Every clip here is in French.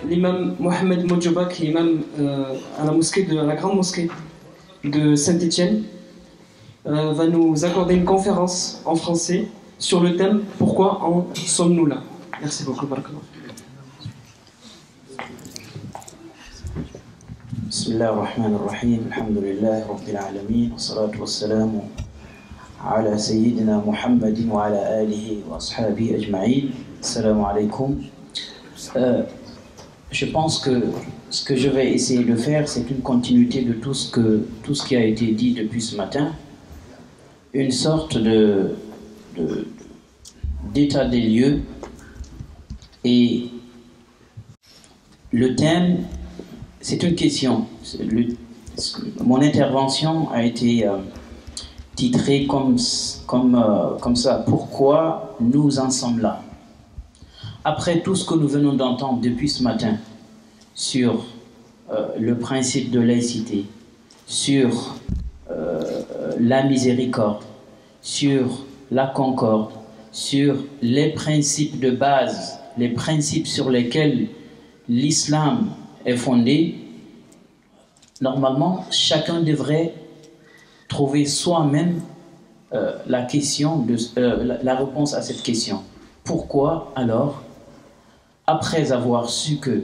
l'imam Mohamed Modjoba, qui est imam à la grande mosquée de Saint-Étienne, va nous accorder une conférence en français sur le thème « Pourquoi en sommes-nous là ?» Merci beaucoup. Bismillah ar-Rahman ar-Rahim, alhamdulillah, rabbil alamin, wa salatu wa salamu ala sayyidina Muhammadin wa ala alihi wa ashabihi ajma'in. Assalamu alaikum. Je pense que ce que je vais essayer de faire, c'est une continuité de tout ce qui a été dit depuis ce matin, une sorte d'état des lieux, et le thème, c'est une question. Mon intervention a été titrée comme ça. Pourquoi nous en sommes là? Après tout ce que nous venons d'entendre depuis ce matin sur le principe de laïcité, sur la miséricorde, sur la concorde, sur les principes de base, les principes sur lesquels l'islam est fondé, normalement, chacun devrait trouver soi-même la réponse à cette question. Pourquoi alors, après avoir su que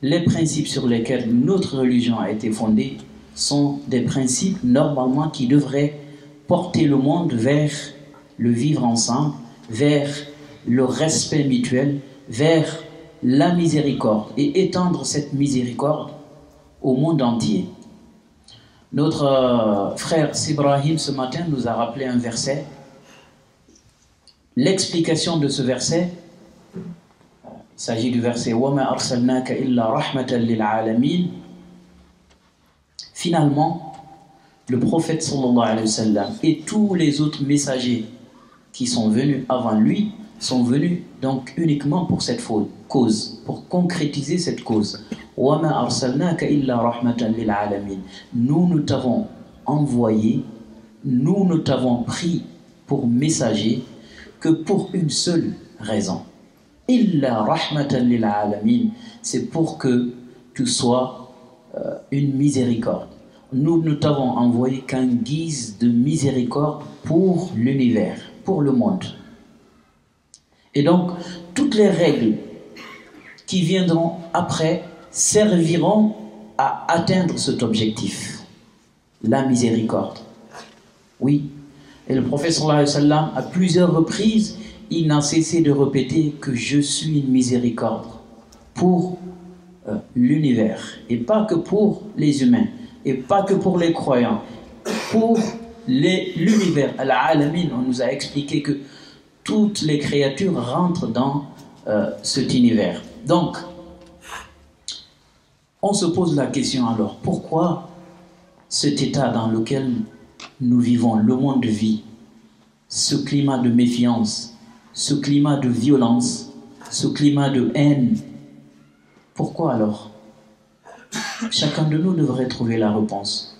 les principes sur lesquels notre religion a été fondée sont des principes normalement qui devraient porter le monde vers le vivre ensemble, vers le respect mutuel, vers la miséricorde, et étendre cette miséricorde au monde entier. Notre frère Sibrahim ce matin nous a rappelé un verset. L'explication de ce verset, il s'agit du verset وَمَا أَرْسَلْنَاكَ إِلَّا رَحْمَةً لِلْعَالَمِينَ. Finalement, le prophète sallallahu alayhi wa sallam et tous les autres messagers qui sont venus avant lui sont venus donc uniquement pour cette cause, pour concrétiser cette cause. وَمَا أَرْسَلْنَاكَ إِلَّا رَحْمَةً لِلْعَالَمِينَ. Nous t'avons envoyé, nous t'avons pris pour messager que pour une seule raison. Illa rahmatan lil alamin, c'est pour que tu sois une miséricorde. Nous ne t'avons envoyé qu'un guise de miséricorde pour l'univers, pour le monde. Et donc, toutes les règles qui viendront après serviront à atteindre cet objectif, la miséricorde. Oui. Et le prophète sallallahu alayhi wa sallam, à plusieurs reprises, il n'a cessé de répéter que je suis une miséricorde pour l'univers, et pas que pour les humains, et pas que pour les croyants, pour l'univers. Al-Alamin, on nous a expliqué que toutes les créatures rentrent dans cet univers. Donc, on se pose la question alors, pourquoi cet état dans lequel nous vivons, le monde vit, ce climat de méfiance, ce climat de violence, ce climat de haine? Pourquoi alors? Chacun de nous devrait trouver la réponse.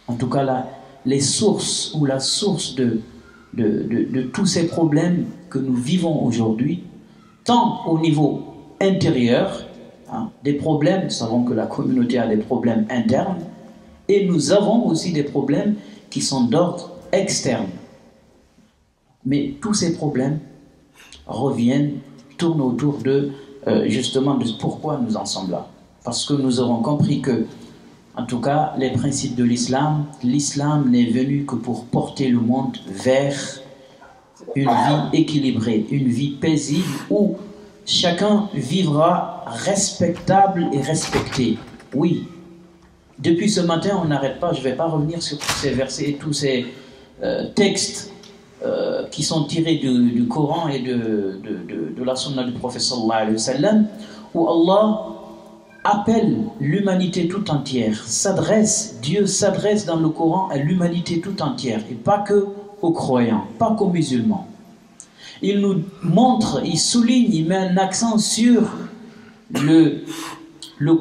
En tout cas, les sources ou la source de tous ces problèmes que nous vivons aujourd'hui, tant au niveau intérieur, des problèmes, nous savons que la communauté a des problèmes internes, et nous avons aussi des problèmes qui sont d'ordre externe. Mais tous ces problèmes tournent autour justement de pourquoi nous en sommes là. Parce que nous avons compris que, en tout cas, les principes de l'islam n'est venu que pour porter le monde vers une vie équilibrée, une vie paisible où chacun vivra respectable et respecté. Oui. Depuis ce matin, on n'arrête pas, je ne vais pas revenir sur tous ces versets et tous ces textes qui sont tirés du Coran et de la sunna du prophète sallallahu alayhi wa sallam, où Allah appelle l'humanité tout entière, Dieu s'adresse dans le Coran à l'humanité tout entière, et pas que aux croyants, pas qu'aux musulmans. Il nous montre, il souligne, il met un accent sur le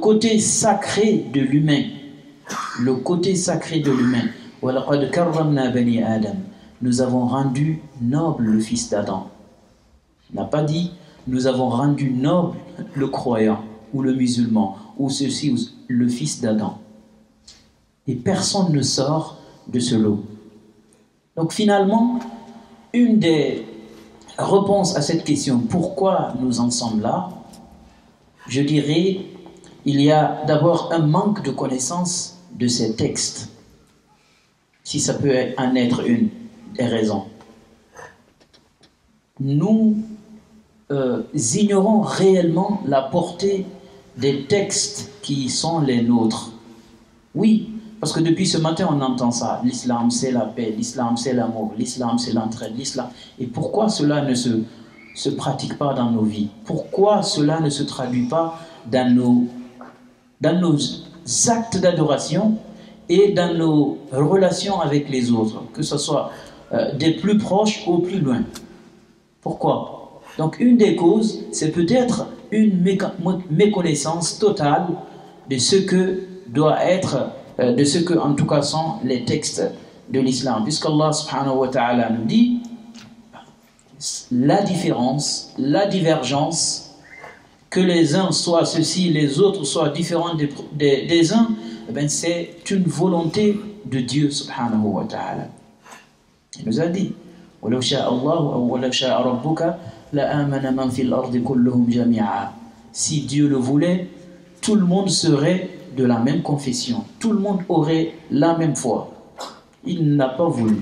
côté sacré de l'humain. Le côté sacré de l'humain. وَلَقَدْ كَرَّمْنَا بَنِي آدَمَ. Nous avons rendu noble le fils d'Adam. Il n'a pas dit nous avons rendu noble le croyant. ou le musulman, ou ceci, ou le fils d'Adam. Et personne ne sort de ce lot. Donc finalement, une des réponses à cette question, pourquoi nous en sommes là, je dirais, il y a d'abord un manque de connaissance de ces textes, si ça peut en être une des raisons. Nous ignorons réellement la portée des textes qui sont les nôtres. Oui, parce que depuis ce matin on entend ça. L'islam c'est la paix, l'islam c'est l'amour, l'islam c'est l'entraide, l'islam. Et pourquoi cela ne se pratique pas dans nos vies? Pourquoi cela ne se traduit pas dans nos actes d'adoration et dans nos relations avec les autres, que ce soit des plus proches au plus loin? Pourquoi? Donc une des causes, c'est peut-être une méconnaissance totale de ce que doit être, de ce que en tout cas sont les textes de l'islam. Puisqu'Allah subhanahu wa ta'ala nous dit, la différence, la divergence, que les uns soient ceci, les autres soient différents des uns, eh bien, c'est une volonté de Dieu subhanahu wa ta'ala. Il nous a dit, وَلَوْ شَاءَ اللَّهُ أَوْ وَلَوْ شَاءَ رَبُّكَ لَآمَنَ مَنْ فِي الْأَرْضِ كُلُّهُمْ جَمِيعًا. Si Dieu le voulait, tout le monde serait de la même confession, tout le monde aurait la même foi. Il n'a pas voulu.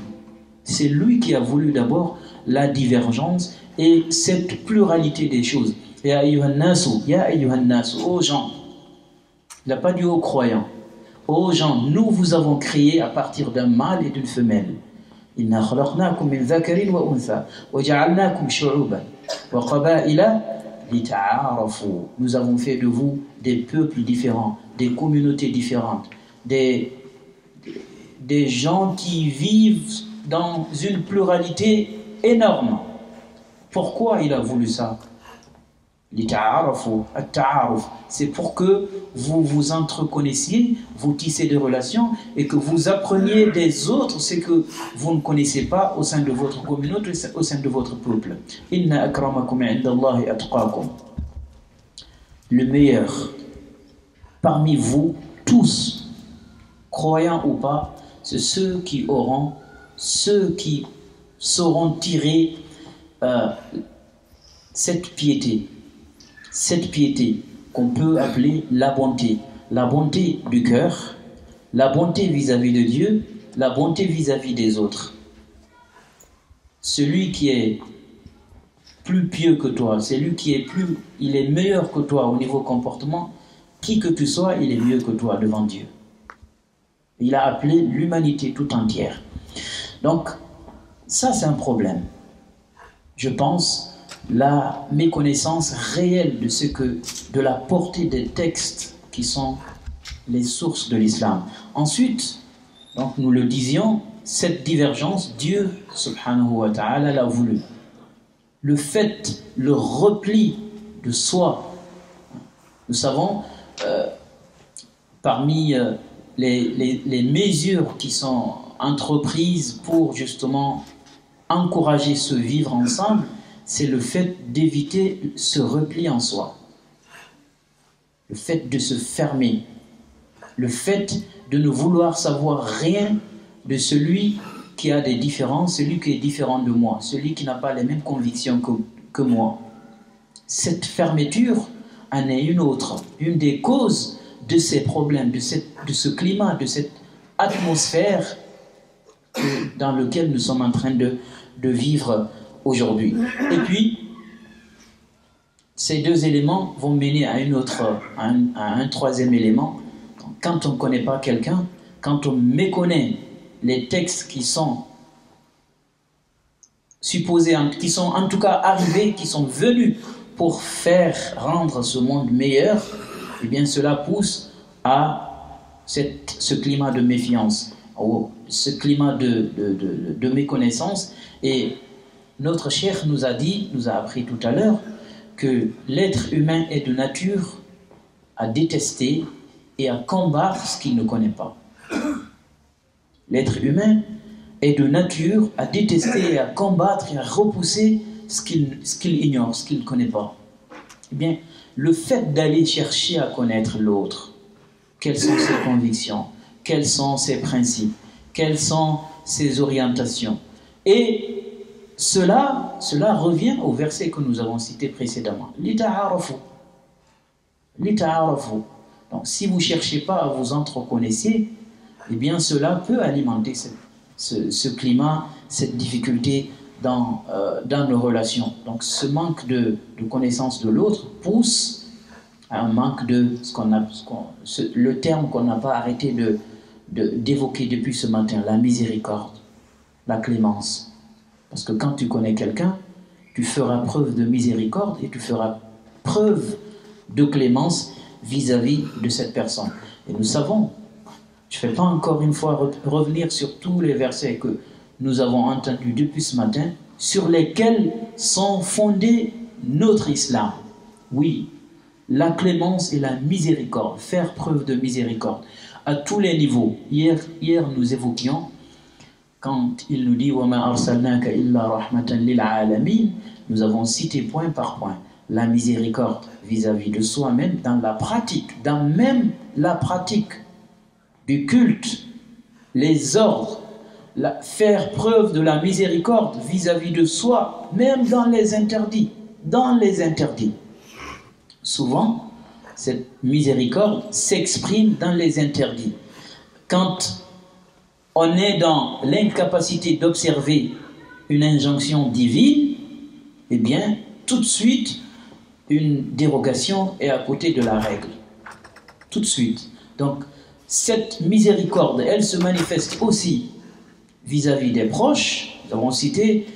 C'est lui qui a voulu d'abord la divergence et cette pluralité des choses. Ya ayyuhan nasu, aux gens. Il n'a pas dit aux croyants. Aux gens, nous vous avons créé à partir d'un mâle et d'une femelle. Inna khalaqnakum min dhakarin wa untha wa ja'alnakum shu'uban wa qaba'ila lita'arafu. Nous avons fait de vous des peuples différents, des communautés différentes, des gens qui vivent dans une pluralité énorme. Pourquoi il a voulu ça? C'est pour que vous vous entreconnaissiez, vous tissez des relations et que vous appreniez des autres ce que vous ne connaissez pas au sein de votre communauté, au sein de votre peuple. Inna akramakum indallahi atqakum. Le meilleur parmi vous tous, croyants ou pas, c'est ceux qui sauront tirer cette piété qu'on peut appeler la bonté du cœur, la bonté vis-à-vis de Dieu, la bonté vis-à-vis des autres. Celui qui est plus pieux que toi, celui qui il est meilleur que toi au niveau comportement, qui que tu sois, il est mieux que toi devant Dieu. Il a appelé l'humanité tout entière. Donc, ça c'est un problème. Je pense la méconnaissance réelle de la portée des textes qui sont les sources de l'islam. Ensuite, donc nous le disions, cette divergence, Dieu subhanahu wa ta'ala l'a voulu. Le repli de soi. Nous savons, parmi les mesures qui sont entreprises pour justement encourager ce vivre ensemble, c'est le fait d'éviter ce repli en soi, le fait de se fermer, le fait de ne vouloir savoir rien de celui qui a des différences, celui qui est différent de moi, celui qui n'a pas les mêmes convictions que moi. Cette fermeture en est une autre, une des causes de ces problèmes, de ce climat, de cette atmosphère dans lequel nous sommes en train de vivre aujourd'hui. Et puis, ces deux éléments vont mener à un troisième élément. Quand on ne connaît pas quelqu'un, quand on méconnaît les textes qui sont supposés, qui sont en tout cas arrivés, qui sont venus pour rendre ce monde meilleur, eh bien cela pousse à ce climat de méfiance, ce climat de méconnaissance. Et notre cheikh nous a appris tout à l'heure que l'être humain est de nature à détester et à combattre ce qu'il ne connaît pas. L'être humain est de nature à détester et à combattre et à repousser ce qu'il ignore, ce qu'il ne connaît pas. Eh bien, le fait d'aller chercher à connaître l'autre, quelles sont ses convictions, quels sont ses principes, quelles sont ses orientations. Et cela revient au verset que nous avons cité précédemment. Lita'arafu. Lita'arafu. Donc si vous ne cherchez pas à vous entreconnaissiez, eh bien cela peut alimenter ce climat, cette difficulté dans nos relations. Donc ce manque de connaissance de l'autre pousse à un manque de le terme qu'on n'a pas arrêté d'évoquer depuis ce matin, la miséricorde, la clémence. Parce que quand tu connais quelqu'un, tu feras preuve de miséricorde et tu feras preuve de clémence vis-à-vis de cette personne. Et nous savons, je ne vais pas encore une fois revenir sur tous les versets que nous avons entendus depuis ce matin, sur lesquels sont fondés notre islam. Oui, la clémence et la miséricorde, faire preuve de miséricorde à tous les niveaux. Hier nous évoquions, quand il nous dit « وَمَا أَرْسَلْنَاكَ إِلَّا رَحْمَةً لِلْعَالَمِينَ » nous avons cité point par point la miséricorde vis-à-vis de soi-même dans la pratique, dans même la pratique du culte, les ordres, faire preuve de la miséricorde vis-à-vis de soi, même dans les interdits, Souvent, cette miséricorde s'exprime dans les interdits. Quand on est dans l'incapacité d'observer une injonction divine, eh bien, tout de suite, une dérogation est à côté de la règle. Tout de suite. Donc, cette miséricorde, elle se manifeste aussi vis-à-vis des proches. Nous avons cité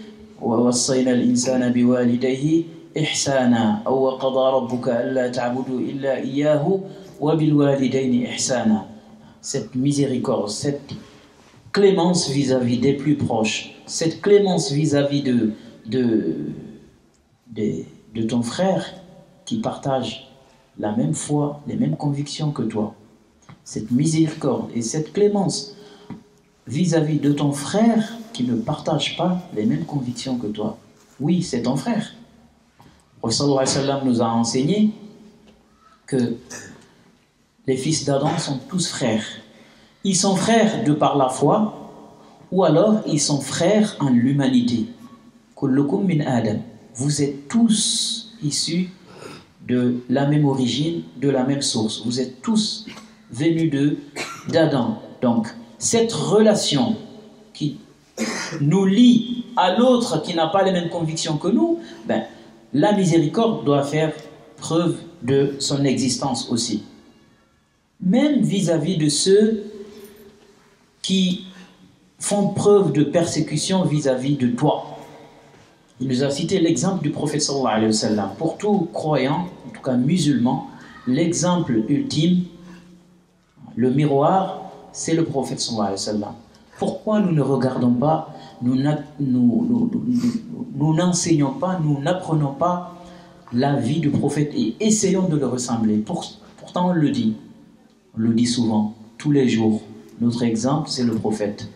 وَوَصَّيْنَا الْإِنسَانَ بِوَالِدَيْهِ إِحْسَانًا أَوْ وَقَضَى رَبُّكَ أَلَّا تَعْبُدُوا إِلَّا إِيَّاهُ وَبِالْوَالِدَيْنِ إِحْسَانًا. Cette miséricorde, cette clémence vis-à-vis des plus proches, cette clémence vis-à-vis de ton frère qui partage la même foi, les mêmes convictions que toi. Cette miséricorde et cette clémence vis-à-vis de ton frère qui ne partage pas les mêmes convictions que toi. Oui, c'est ton frère. Le prophète sallallahu alayhi wa sallam nous a enseigné que les fils d'Adam sont tous frères. Ils sont frères de par la foi, ou alors ils sont frères en l'humanité. Kullukum min Adam. Vous êtes tous issus de la même origine, de la même source. Vous êtes tous venus d'Adam. Donc, cette relation qui nous lie à l'autre qui n'a pas les mêmes convictions que nous, ben, la miséricorde doit faire preuve de son existence aussi. Même vis-à-vis de ceux qui font preuve de persécution vis-à-vis de toi. Il nous a cité l'exemple du prophète sallallahu alayhi wa sallam. Pour tout croyant, en tout cas musulman, l'exemple ultime, le miroir, c'est le prophète sallallahu alayhi wa sallam. Pourquoi nous ne regardons pas, nous n'enseignons pas, nous n'apprenons pas la vie du prophète et essayons de le ressembler. Pourtant on le dit souvent, tous les jours. Notre exemple, c'est le prophète.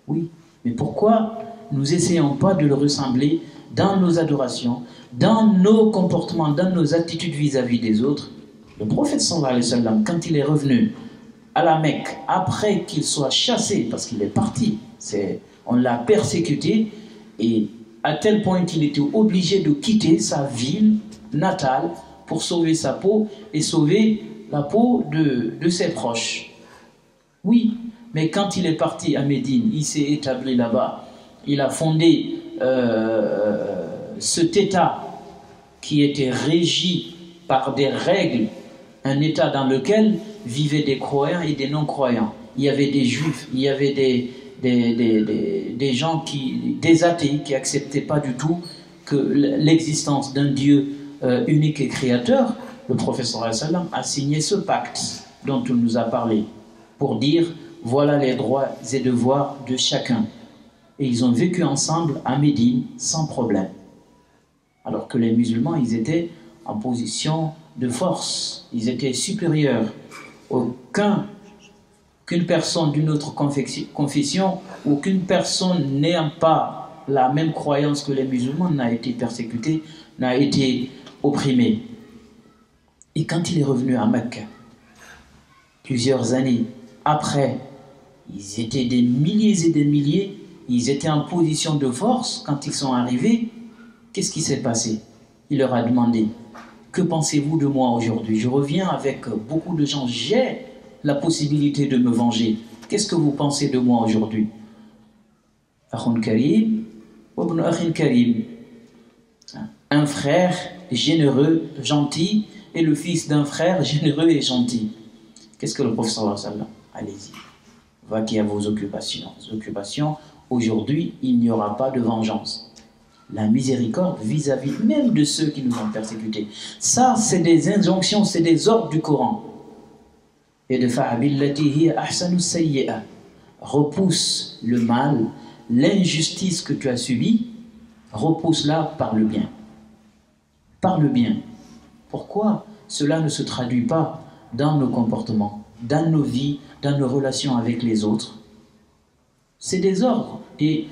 Oui, mais pourquoi nous n'essayons pas de le ressembler dans nos adorations, dans nos comportements, dans nos attitudes vis-à-vis des autres? Le prophète sallallahu alayhi wa sallam, quand il est revenu à la Mecque, après qu'il soit chassé, parce qu'il est parti, on l'a persécuté, et à tel point qu'il était obligé de quitter sa ville natale pour sauver sa peau et sauver la peau de ses proches. Oui, mais quand il est parti à Médine, il s'est établi là-bas, il a fondé cet État qui était régi par des règles, un État dans lequel vivaient des croyants et des non-croyants. Il y avait des juifs, il y avait des gens des athées qui n'acceptaient pas du tout que l'existence d'un Dieu unique et créateur. Le prophète sallallahu alayhi wa sallam a signé ce pacte dont il nous a parlé pour dire voilà les droits et devoirs de chacun. Et ils ont vécu ensemble à Médine sans problème. Alors que les musulmans, ils étaient en position de force, ils étaient supérieurs. Qu'une personne d'une autre confession ou qu'une personne n'ayant pas la même croyance que les musulmans n'a été persécutée, n'a été opprimée. Et quand il est revenu à Mecque, plusieurs années après, ils étaient des milliers et des milliers, ils étaient en position de force. Quand ils sont arrivés, qu'est-ce qui s'est passé? Il leur a demandé, que pensez-vous de moi aujourd'hui? Je reviens avec beaucoup de gens, j'ai la possibilité de me venger. Qu'est-ce que vous pensez de moi aujourd'hui? Akhun Karim, wa ibn akhin Karim. Un frère généreux, gentil, et le fils d'un frère généreux et gentil. Qu'est-ce que le prophète sallallahu alayhi wa sallam? Allez-y, vaquez à vos occupations. Aujourd'hui, il n'y aura pas de vengeance. La miséricorde vis-à-vis même de ceux qui nous ont persécutés. Ça, c'est des injonctions, c'est des ordres du Coran. Et de fa'abillati ahsanu sayyi'a. Repousse le mal, l'injustice que tu as subie, repousse-la par le bien. Par le bien. Pourquoi cela ne se traduit pas dans nos comportements, dans nos vies, dans nos relations avec les autres? C'est des ordres. Et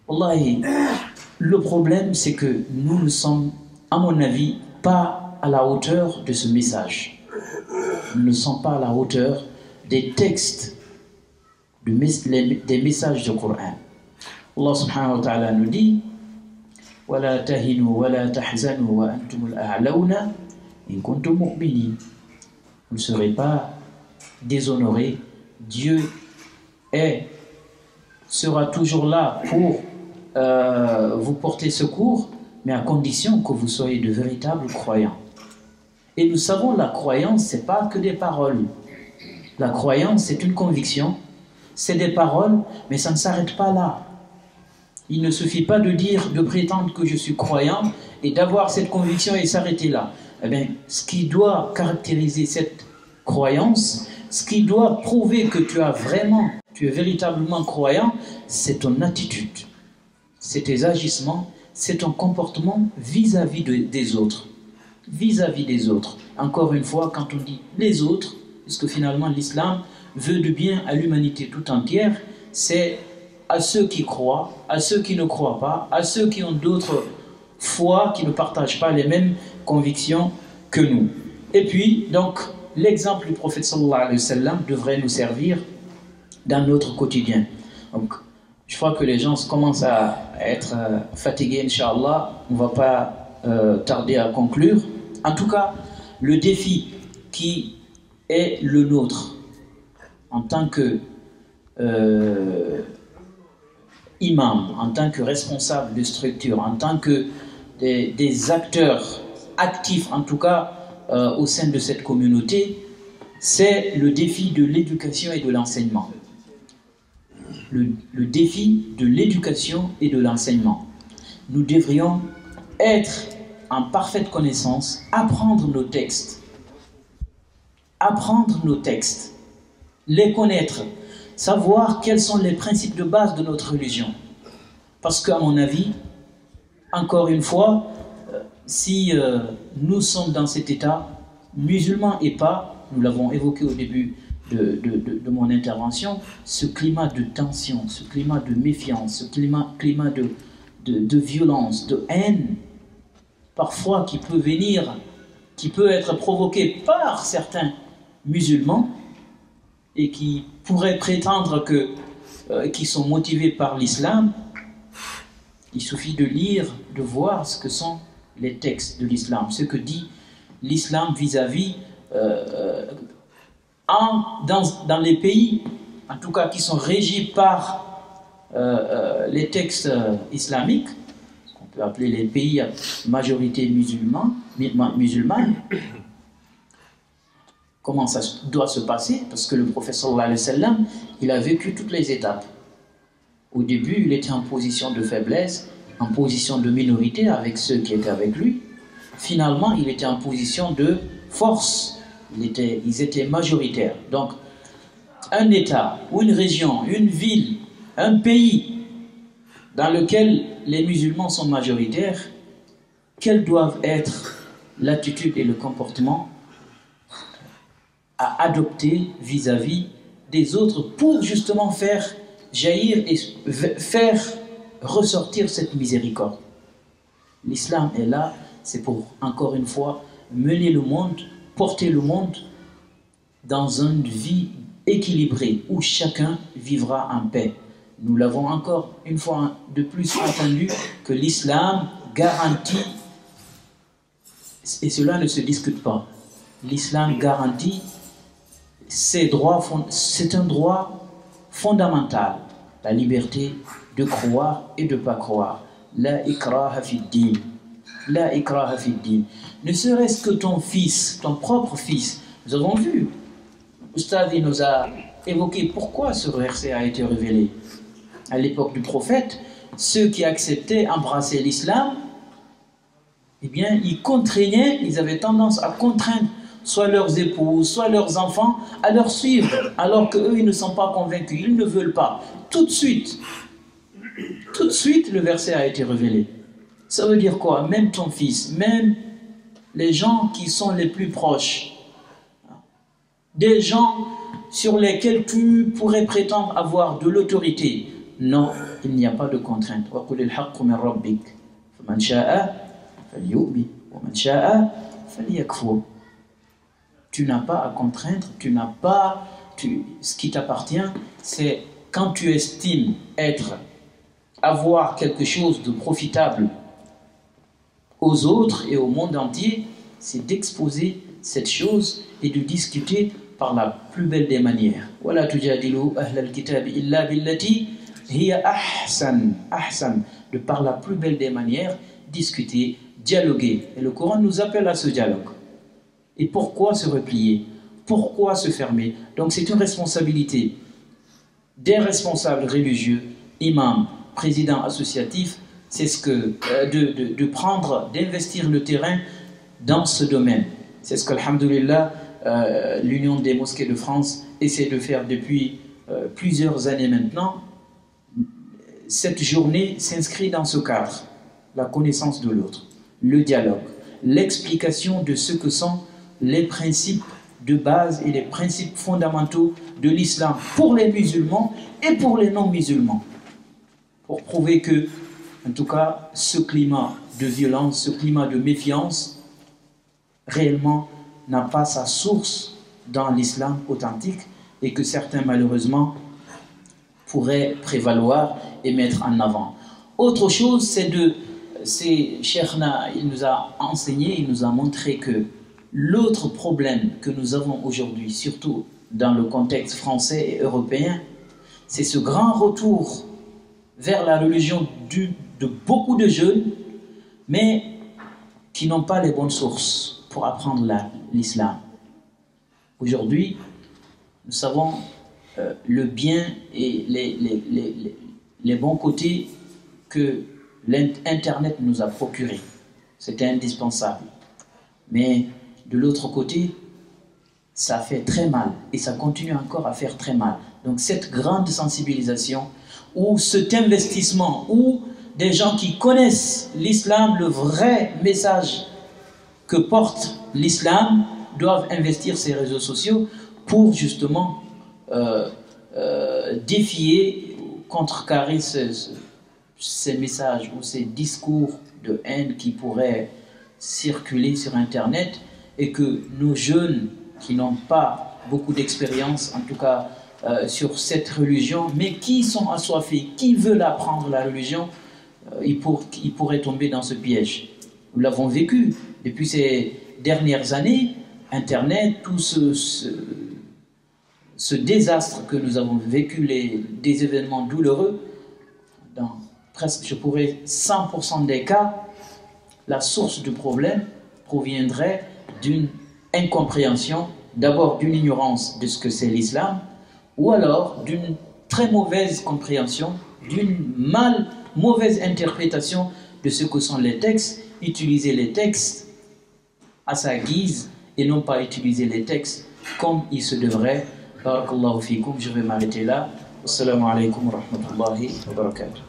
wallahi, le problème, c'est que nous ne sommes, à mon avis, pas à la hauteur de ce message. Nous ne sommes pas à la hauteur des textes, des messages du Coran. Allah subhanahu wa ta'ala nous dit وَلَا تَهِنُوا وَلَا تَحْزَنُوا وَأَنْتُمُ الْأَعْلَوْنَ إِن كُنتُم مُؤْمِنِينَ. Vous ne serez pas déshonorés. Dieu sera toujours là pour vous porter secours, mais à condition que vous soyez de véritables croyants. Et nous savons, la croyance, ce n'est pas que des paroles. La croyance, c'est une conviction, c'est des paroles, mais ça ne s'arrête pas là. Il ne suffit pas de dire, de prétendre que je suis croyant et d'avoir cette conviction et s'arrêter là. Eh bien, ce qui doit caractériser cette croyance, ce qui doit prouver que tu es véritablement croyant, c'est ton attitude, c'est tes agissements, c'est ton comportement vis-à-vis des autres. Vis-à-vis des autres. Encore une fois, quand on dit les autres, parce que finalement l'islam veut du bien à l'humanité tout entière, c'est à ceux qui croient, à ceux qui ne croient pas, à ceux qui ont d'autres foi, qui ne partagent pas les mêmes convictions que nous. Et puis, donc, l'exemple du prophète sallallahu alayhi wa sallam devrait nous servir dans notre quotidien. Donc, je crois que les gens commencent à être fatigués, Inch'Allah. On ne va pas tarder à conclure. En tout cas, le défi qui est le nôtre en tant que imam, en tant que responsable de structure, en tant que des acteurs actifs, en tout cas au sein de cette communauté, c'est le défi de l'éducation et de l'enseignement. Le défi de l'éducation et de l'enseignement. Nous devrions être en parfaite connaissance, apprendre nos textes, les connaître, savoir quels sont les principes de base de notre religion. Parce qu'à mon avis, encore une fois, si nous sommes dans cet état, musulmans et pas, nous l'avons évoqué au début de mon intervention, ce climat de tension, ce climat de méfiance, ce climat de violence, de haine, parfois qui peut être provoqué par certains musulmans et qui pourraient prétendre qu'ils sont motivés par l'islam. Il suffit de lire, de voir ce que sont les textes de l'islam, ce que dit l'islam vis-à-vis dans les pays, en tout cas qui sont régis par les textes islamiques, ce qu'on peut appeler les pays à majorité musulmane. Comment ça doit se passer? Parce que le prophète sallallahu alayhi wa sallam, il a vécu toutes les étapes. Au début, il était en position de faiblesse, en position de minorité avec ceux qui étaient avec lui. Finalement, il était en position de force. Ils étaient majoritaires. Donc, un État, ou une région, une ville, un pays dans lequel les musulmans sont majoritaires, quelles doivent être l'attitude et le comportement à adopter vis-à-vis des autres pour justement faire jaillir et faire ressortir cette miséricorde. L'islam est là, c'est pour, encore une fois, mener le monde, porter le monde dans une vie équilibrée où chacun vivra en paix. Nous l'avons encore une fois de plus entendu que l'islam garantit, et cela ne se discute pas, l'islam garantit ces droits, c'est un droit fondamental, la liberté de croire et de ne pas croire. La ikraha fi din. La ikraha fi din. Ne serait-ce que ton fils, ton propre fils. Nous avons vu, Oustad nous a évoqué pourquoi ce verset a été révélé. À l'époque du prophète, ceux qui acceptaient embrasser l'islam, eh bien, ils contraignaient, ils avaient tendance à contraindre soit leurs épouses, soit leurs enfants à leur suivre, alors qu'eux, ils ne sont pas convaincus, ils ne veulent pas. Tout de suite, le verset a été révélé. Ça veut dire quoi? Même ton fils, même les gens qui sont les plus proches, des gens sur lesquels tu pourrais prétendre avoir de l'autorité. Non, il n'y a pas de contrainte. Tu n'as pas à contraindre, ce qui t'appartient, c'est quand tu estimes avoir quelque chose de profitable aux autres et au monde entier, c'est d'exposer cette chose et de discuter par la plus belle des manières. وَلَا تُجَادِلُوا أَهْلَ الْكِتَابِ إِلَّا بِالَّتِي هِيَ أَحْسَنُ. De par la plus belle des manières, discuter, dialoguer. Et le Coran nous appelle à ce dialogue. Et pourquoi se replier? Pourquoi se fermer? Donc c'est une responsabilité des responsables religieux, imams, présidents associatifs, c'est d'investir le terrain dans ce domaine. C'est ce que, alhamdoulilah, l'Union des mosquées de France essaie de faire depuis plusieurs années maintenant. Cette journée s'inscrit dans ce cadre, la connaissance de l'autre, le dialogue, l'explication de ce que sont les principes de base et les principes fondamentaux de l'islam pour les musulmans et pour les non-musulmans, pour prouver que, en tout cas, ce climat de violence, ce climat de méfiance, réellement n'a pas sa source dans l'islam authentique et que certains, malheureusement, pourraient prévaloir et mettre en avant. Autre chose, Cheikhna, il nous a enseigné, il nous a montré que l'autre problème que nous avons aujourd'hui, surtout dans le contexte français et européen, c'est ce grand retour vers la religion de beaucoup de jeunes, mais qui n'ont pas les bonnes sources pour apprendre l'islam. Aujourd'hui, nous savons le bien et les bons côtés que l'Internet nous a procurés. C'était indispensable. Mais de l'autre côté, ça fait très mal et ça continue encore à faire très mal. Donc cette grande sensibilisation ou cet investissement où des gens qui connaissent l'islam, le vrai message que porte l'islam, doivent investir ces réseaux sociaux pour justement défier, contrecarrer ces messages ou ces discours de haine qui pourraient circuler sur Internet et que nos jeunes qui n'ont pas beaucoup d'expérience, en tout cas sur cette religion, mais qui sont assoiffés, qui veulent apprendre la religion, ils pourraient tomber dans ce piège. Nous l'avons vécu depuis ces dernières années, Internet, tout ce désastre que nous avons vécu, des événements douloureux, dans presque, je pourrais, 100% des cas, la source du problème proviendrait d'une incompréhension, d'abord d'une ignorance de ce que c'est l'islam, ou alors d'une très mauvaise compréhension, d'une mauvaise interprétation de ce que sont les textes, utiliser les textes à sa guise et non pas utiliser les textes comme il se devrait. Barakallahu fikum, je vais m'arrêter là. Assalamu alaikum wa rahmatullahi wa barakatuh.